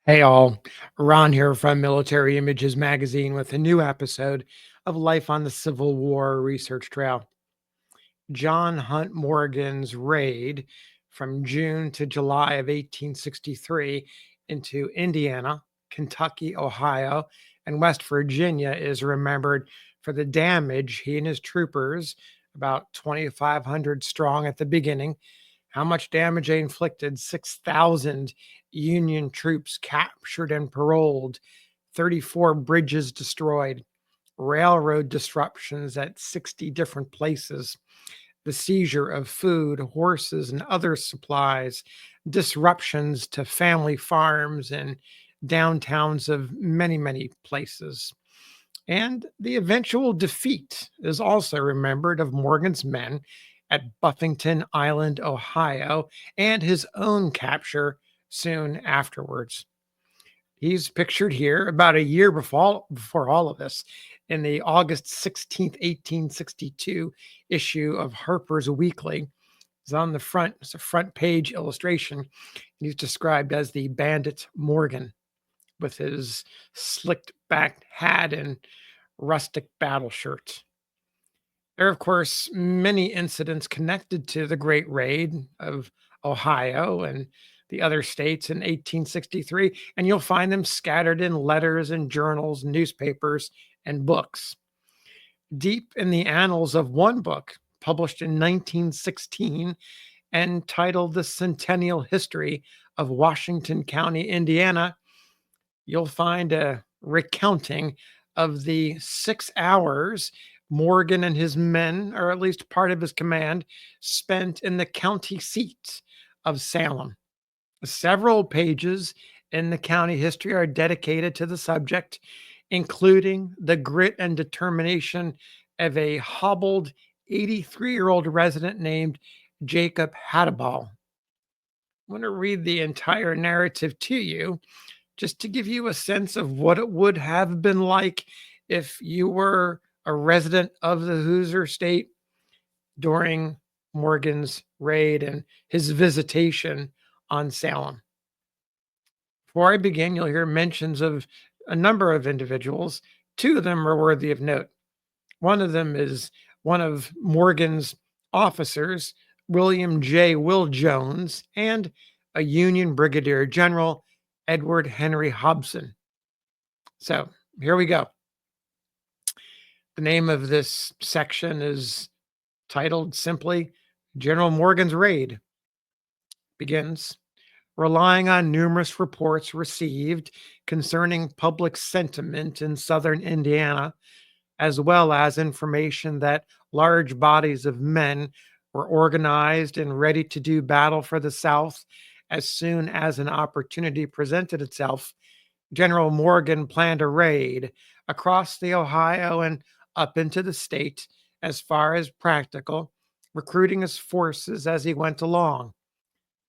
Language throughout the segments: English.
Hey all, Ron here from Military Images Magazine with a new episode of Life on the Civil War Research Trail. John Hunt Morgan's raid from June to July of 1863 into Indiana, Kentucky, Ohio, and West Virginia is remembered for the damage he and his troopers, about 2,500 strong at the beginning, how much damage they inflicted: 6,000 Union troops captured and paroled, 34 bridges destroyed, railroad disruptions at 60 different places, the seizure of food, horses, and other supplies, disruptions to family farms and downtowns of many, many places. And the eventual defeat is also remembered of Morgan's men at Buffington Island, Ohio, and his own capture soon afterwards. He's pictured here about a year before all of this in the August 16th, 1862 issue of Harper's Weekly. It's on the front, it's a front page illustration. He's described as the Bandit Morgan with his slicked back hat and rustic battle shirt. There are, of course, many incidents connected to the Great Raid of Ohio and the other states in 1863, and you'll find them scattered in letters and journals, newspapers, and books. Deep in the annals of one book published in 1916 and titled The Centennial History of Washington County, Indiana, you'll find a recounting of the 6 hours Morgan and his men, or at least part of his command, spent in the county seat of Salem. Several pages in the county history are dedicated to the subject, including the grit and determination of a hobbled 83-year-old resident named Jacob Hattabough. I want to read the entire narrative to you just to give you a sense of what it would have been like if you were a resident of the Hoosier state during Morgan's raid and his visitation on Salem. Before I begin, you'll hear mentions of a number of individuals. Two of them are worthy of note. One of them is one of Morgan's officers, William J. Will Jones, and a Union Brigadier General, Edward Henry Hobson. So here we go. The name of this section is titled simply General Morgan's Raid. Begins. Relying on numerous reports received concerning public sentiment in southern Indiana, as well as information that large bodies of men were organized and ready to do battle for the South as soon as an opportunity presented itself, General Morgan planned a raid across the Ohio and up into the state as far as practical, recruiting his forces as he went along.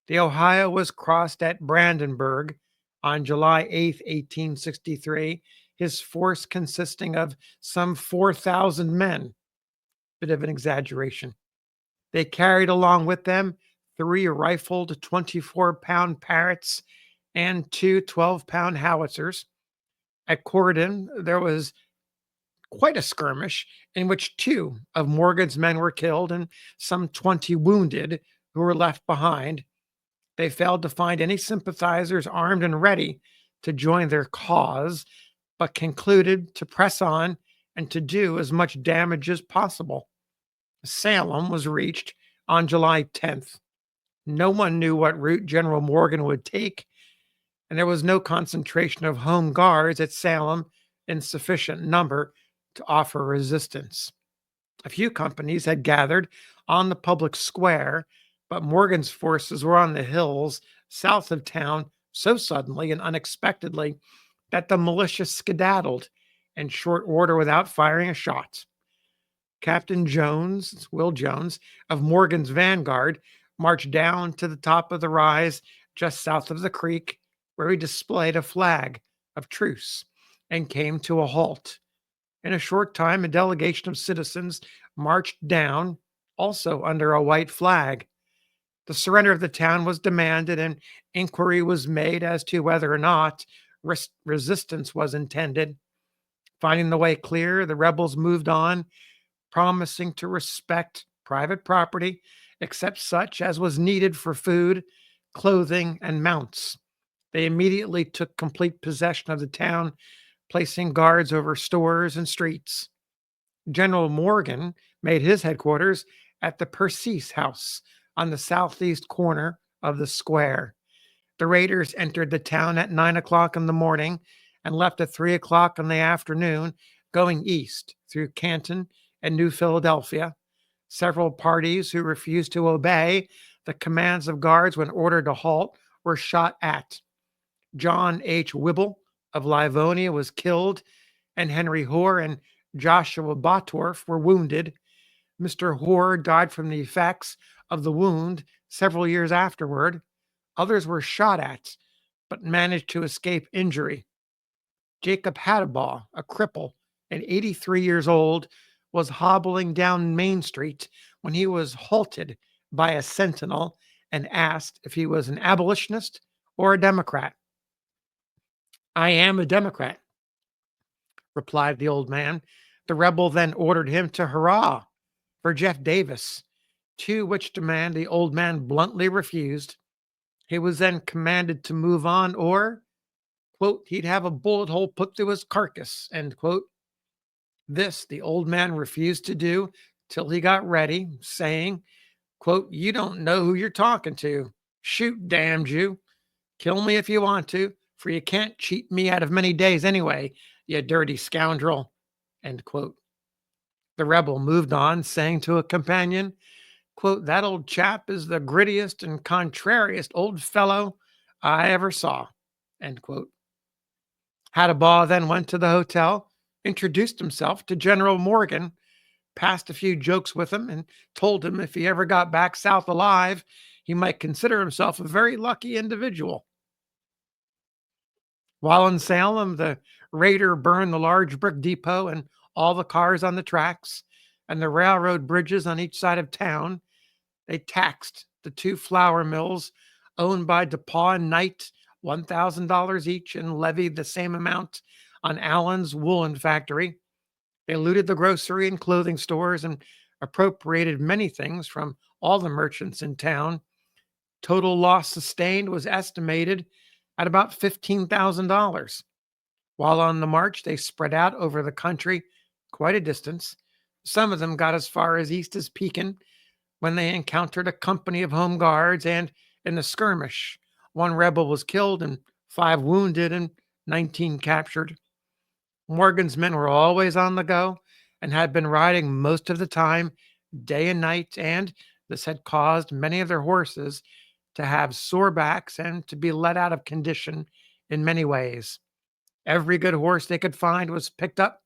The Ohio was crossed at Brandenburg on July 8th, 1863, his force consisting of some 4,000 men. Bit of an exaggeration. They carried along with them 3 rifled 24-pound Parrotts and 2 12-pound howitzers. At Coddington, there was quite a skirmish in which 2 of Morgan's men were killed and some 20 wounded who were left behind. They failed to find any sympathizers armed and ready to join their cause, but concluded to press on and to do as much damage as possible. Salem was reached on July 10th. No one knew what route General Morgan would take, and there was no concentration of home guards at Salem in sufficient number to offer resistance. A few companies had gathered on the public square, but Morgan's forces were on the hills south of town so suddenly and unexpectedly that the militia skedaddled in short order without firing a shot. Captain Jones, Will Jones, of Morgan's vanguard, marched down to the top of the rise just south of the creek, where he displayed a flag of truce and came to a halt. In a short time, a delegation of citizens marched down, also under a white flag. The surrender of the town was demanded, and inquiry was made as to whether or not resistance was intended. Finding the way clear, the rebels moved on, promising to respect private property except such as was needed for food, clothing, and mounts. They immediately took complete possession of the town, placing guards over stores and streets. General Morgan made his headquarters at the Percease House on the southeast corner of the square. The raiders entered the town at 9 o'clock in the morning and left at 3 o'clock in the afternoon, going east through Canton and New Philadelphia. Several parties who refused to obey the commands of guards when ordered to halt were shot at. John H. Whibble of Livonia was killed, and Henry Hoare and Joshua Bottorff were wounded. Mr. Hoare died from the effects of the wound several years afterward. Others were shot at, but managed to escape injury. Jacob Hattabough, a cripple and 83 years old, was hobbling down Main Street when he was halted by a sentinel and asked if he was an abolitionist or a Democrat. "I am a Democrat," replied the old man. The rebel then ordered him to hurrah for Jeff Davis, to which demand the old man bluntly refused. He was then commanded to move on, or, quote, he'd have a bullet hole put through his carcass, end quote. This the old man refused to do till he got ready, saying, quote, "You don't know who you're talking to. Shoot, damned you. Kill me if you want to, for you can't cheat me out of many days anyway, you dirty scoundrel," end quote. The rebel moved on, saying to a companion, quote, "That old chap is the grittiest and contrariest old fellow I ever saw," end quote. Hattabaugh then went to the hotel, introduced himself to General Morgan, passed a few jokes with him, and told him if he ever got back south alive, he might consider himself a very lucky individual. While in Salem, the raider burned the large brick depot and all the cars on the tracks and the railroad bridges on each side of town. They taxed the two flour mills owned by DePaw and Knight $1,000 each and levied the same amount on Allen's woolen factory. They looted the grocery and clothing stores and appropriated many things from all the merchants in town. Total loss sustained was estimated at about $15,000. While on the march, they spread out over the country quite a distance. Some of them got as far as east as Pekin, when they encountered a company of home guards, and in the skirmish, one rebel was killed and 5 wounded and 19 captured. Morgan's men were always on the go and had been riding most of the time, day and night, and this had caused many of their horses to have sore backs and to be let out of condition in many ways. Every good horse they could find was picked up,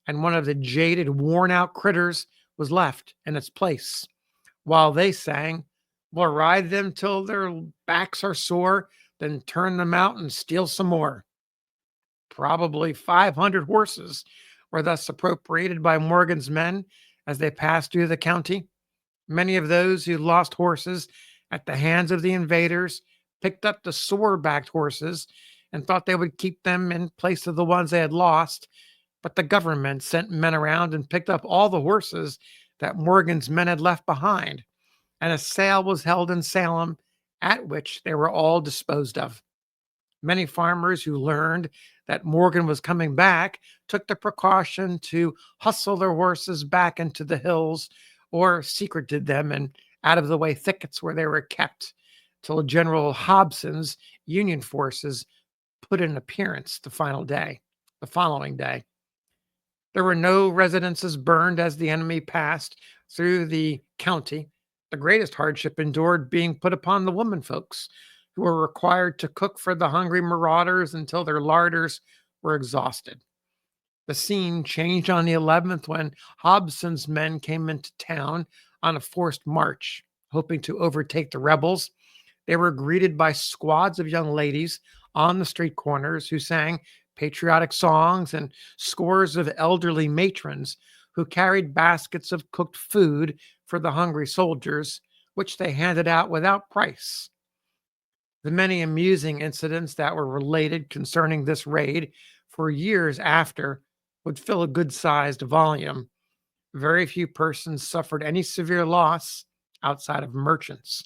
and one of the jaded, worn out critters was left in its place, while they sang, "We'll ride them till their backs are sore, then turn them out and steal some more." Probably 500 horses were thus appropriated by Morgan's men as they passed through the county. Many of those who lost horses at the hands of the invaders picked up the sore backed horses and thought they would keep them in place of the ones they had lost. But the government sent men around and picked up all the horses that Morgan's men had left behind, and a sale was held in Salem at which they were all disposed of. Many farmers who learned that Morgan was coming back took the precaution to hustle their horses back into the hills or secreted them in out of the way thickets where they were kept till General Hobson's Union forces put in appearance the following day. There were no residences burned as the enemy passed through the county, the greatest hardship endured being put upon the women folks, who were required to cook for the hungry marauders until their larders were exhausted. The scene changed on the 11th when Hobson's men came into town on a forced march, hoping to overtake the rebels. They were greeted by squads of young ladies on the street corners who sang patriotic songs and scores of elderly matrons who carried baskets of cooked food for the hungry soldiers which they handed out without price. The many amusing incidents that were related concerning this raid for years after would fill a good sized volume. Very few persons suffered any severe loss outside of merchants.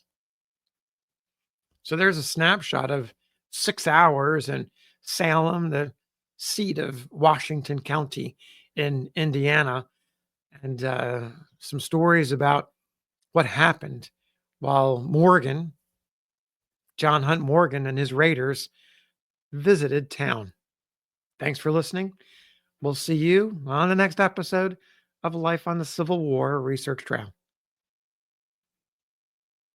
So there's a snapshot of 6 hours in Salem, the seat of Washington County in Indiana, and some stories about what happened while John Hunt Morgan, and his raiders visited town. Thanks for listening. We'll see you on the next episode of Life on the Civil War Research Trail.